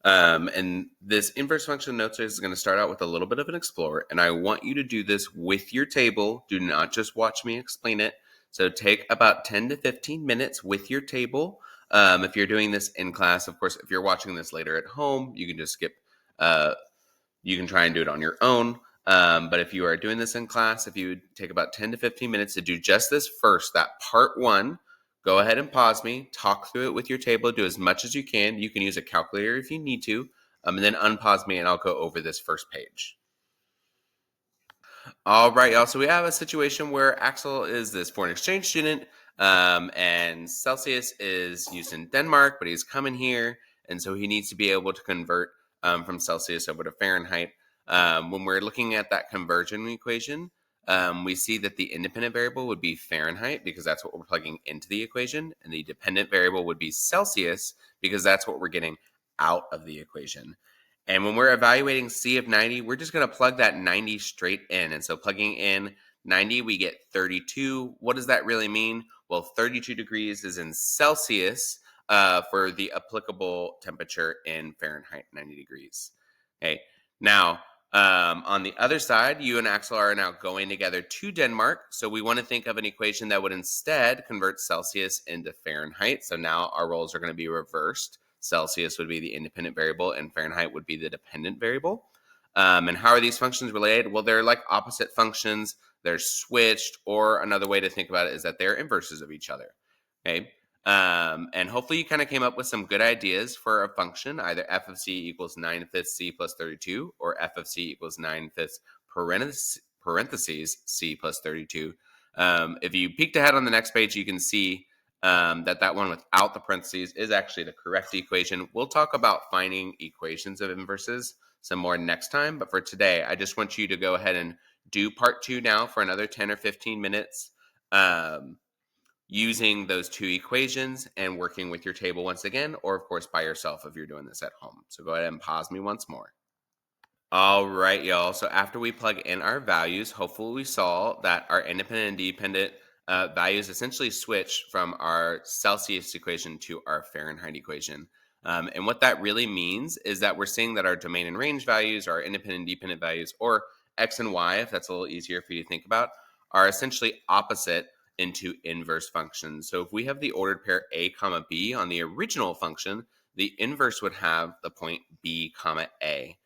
And this inverse function notes is going to start out with a little bit of an explorer, and I want you to do this with your table. Do not just watch me explain it. So take about 10 to 15 minutes with your table. If you're doing this in class, of course, if you're watching this later at home, you can just skip. You can try and do it on your own. But if you are doing this in class, if you would take about 10 to 15 minutes to do just this first, that part one, go ahead and pause me, talk through it with your table, do as much as you can. You can use a calculator if you need to, and then unpause me and I'll go over this first page. All right, y'all. So we have a situation where Axel is this foreign exchange student, and Celsius is used in Denmark, but he's coming here, and so he needs to be able to convert from Celsius over to Fahrenheit. When we're looking at that conversion equation, we see that the independent variable would be Fahrenheit because that's what we're plugging into the equation, and the dependent variable would be Celsius because that's what we're getting out of the equation. And when we're evaluating C of 90, we're just going to plug that 90 straight in. And so plugging in 90, we get 32. What does that really mean? Well, 32 degrees is in Celsius for the applicable temperature in Fahrenheit, 90 degrees. Okay. Now, on the other side, you and Axel are now going together to Denmark. So we want to think of an equation that would instead convert Celsius into Fahrenheit. So now our roles are going to be reversed. Celsius would be the independent variable and Fahrenheit would be the dependent variable. And how are these functions related? Well, they're like opposite functions. They're switched, or another way to think about it is that they're inverses of each other. Okay. And hopefully you kind of came up with some good ideas for a function, either f of c equals 9/5 c plus 32, or f of c equals 9/5 parentheses c plus 32. If you peeked ahead on the next page, you can see that one without the parentheses is actually the correct equation. We'll talk about finding equations of inverses some more next time, but for today, I just want you to go ahead and do part two now for another 10 or 15 minutes. Using those two equations and working with your table once again, or of course by yourself if you're doing this at home. So go ahead and pause me once more. All right, y'all. So after we plug in our values, hopefully we saw that our independent and dependent values essentially switch from our Celsius equation to our Fahrenheit equation. And what that really means is that we're seeing that our domain and range values, our independent and dependent values, or x and y, if that's a little easier for you to think about, are essentially opposite into inverse functions. So if we have the ordered pair a comma b on the original function, the inverse would have the point b comma a.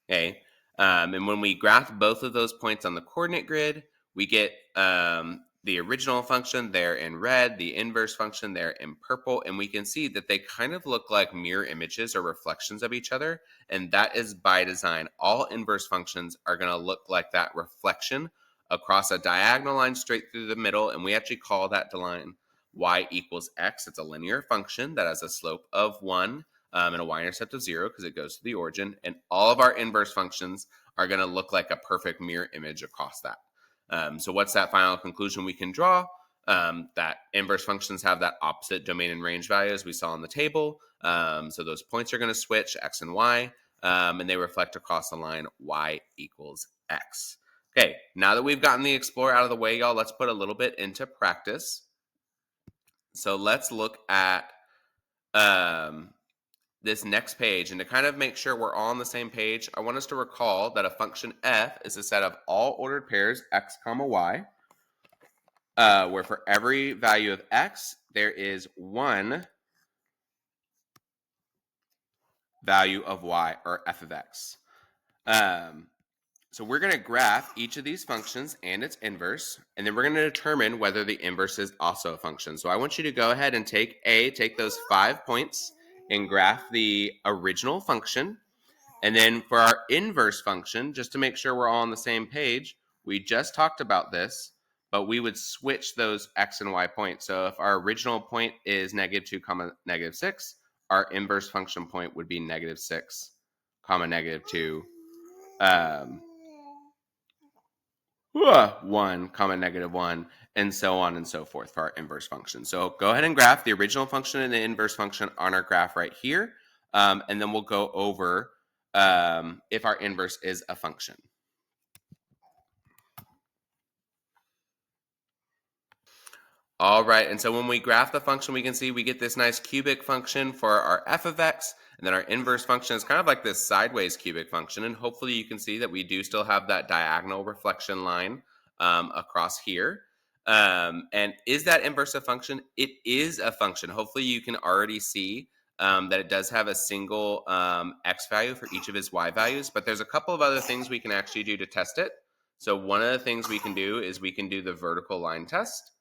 Okay. And when we graph both of those points on the coordinate grid, we get the original function there in red, the inverse function there in purple, and we can see that they kind of look like mirror images or reflections of each other, and that is by design. All inverse functions are going to look like that reflection across a diagonal line straight through the middle, and we actually call that line y equals x. It's a linear function that has a slope of 1 and a y-intercept of 0 because it goes to the origin, and all of our inverse functions are going to look like a perfect mirror image across that. So what's that final conclusion we can draw? That inverse functions have that opposite domain and range value as we saw on the table. So those points are going to switch, x and y, and they reflect across the line y equals x. Okay, now that we've gotten the Explorer out of the way, y'all, let's put a little bit into practice. So let's look at this next page. And to kind of make sure we're all on the same page, I want us to recall that a function f is a set of all ordered pairs x comma y, where for every value of x, there is one value of y, or f of x. So we're going to graph each of these functions and its inverse, and then we're going to determine whether the inverse is also a function. So I want you to go ahead and take those 5 points and graph the original function. And then for our inverse function, just to make sure we're all on the same page, we just talked about this, but we would switch those x and y points. So if our original point is -2 comma -6, our inverse function point would be -6 comma -2. 1 comma -1, and so on and so forth for our inverse function. So go ahead and graph the original function and the inverse function on our graph right here, and then we'll go over if our inverse is a function. All right, and so when we graph the function, we can see we get this nice cubic function for our f of x, and then our inverse function is kind of like this sideways cubic function, and hopefully you can see that we do still have that diagonal reflection line across here. And is that inverse a function? It is a function. Hopefully you can already see that it does have a single x value for each of its y values, but there's a couple of other things we can actually do to test it. So one of the things we can do is we can do the vertical line test.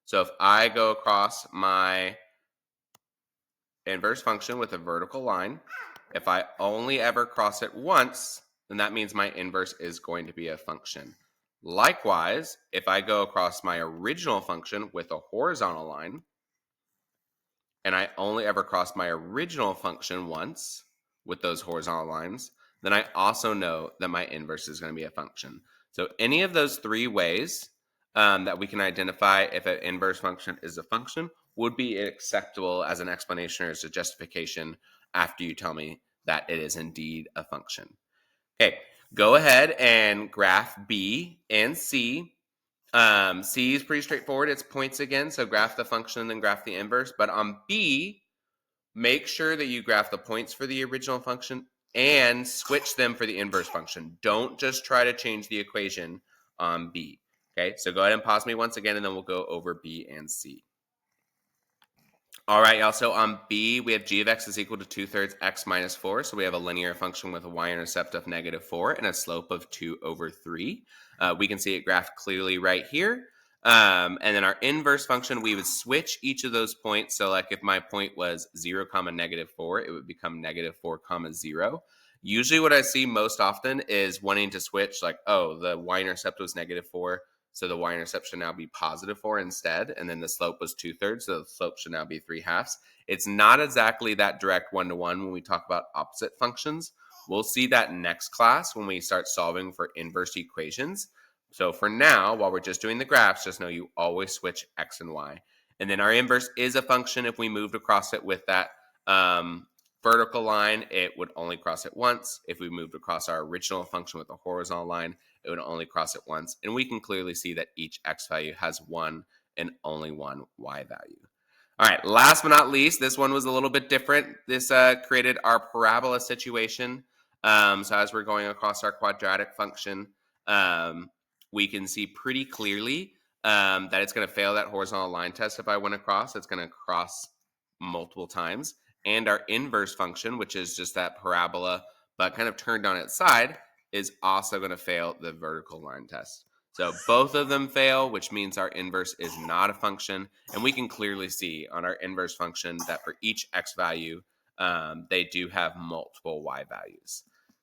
So if I go across my inverse function with a vertical line, if I only ever cross it once, then that means my inverse is going to be a function. Likewise, if I go across my original function with a horizontal line, and I only ever cross my original function once with those horizontal lines, then I also know that my inverse is going to be a function. So any of those three ways that we can identify if an inverse function is a function would be acceptable as an explanation or as a justification after you tell me that it is indeed a function. Okay, go ahead and graph B and C. C is pretty straightforward. It's points again, so graph the function and then graph the inverse. But on B, make sure that you graph the points for the original function and switch them for the inverse function. Don't just try to change the equation on B. Okay, so go ahead and pause me once again, and then we'll go over B and C. All right, y'all. So on B, we have g of x is equal to 2/3 x minus 4. So we have a linear function with a y-intercept of -4 and a slope of 2/3. We can see it graphed clearly right here. And then our inverse function, we would switch each of those points. So like if my point was 0, -4, it would become -4, 0. Usually what I see most often is wanting to switch like, oh, the y-intercept was -4. So the y-intercept should now be +4 instead. And then the slope was 2/3. So the slope should now be 3/2. It's not exactly that direct one-to-one when we talk about opposite functions. We'll see that next class when we start solving for inverse equations. So for now, while we're just doing the graphs, just know you always switch x and y. And then our inverse is a function. If we moved across it with that vertical line, it would only cross it once. If we moved across our original function with a horizontal line, it would only cross it once. And we can clearly see that each x value has one and only one y value. All right, last but not least, this one was a little bit different. This created our parabola situation. So as we're going across our quadratic function, we can see pretty clearly that it's going to fail that horizontal line test if I went across. It's going to cross multiple times. And our inverse function, which is just that parabola, but kind of turned on its side, is also going to fail the vertical line test. So both of them fail, which means our inverse is not a function. And we can clearly see on our inverse function that for each x value, they do have multiple y values.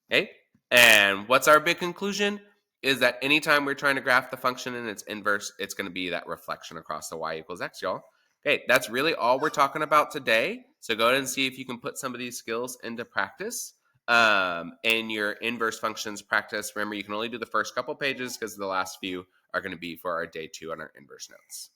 Okay. And what's our big conclusion? Is that anytime we're trying to graph the function and its inverse, it's going to be that reflection across the y equals x, y'all. Okay, that's really all we're talking about today. So go ahead and see if you can put some of these skills into practice in your inverse functions practice. Remember, you can only do the first couple pages because the last few are going to be for our day 2 on our inverse notes.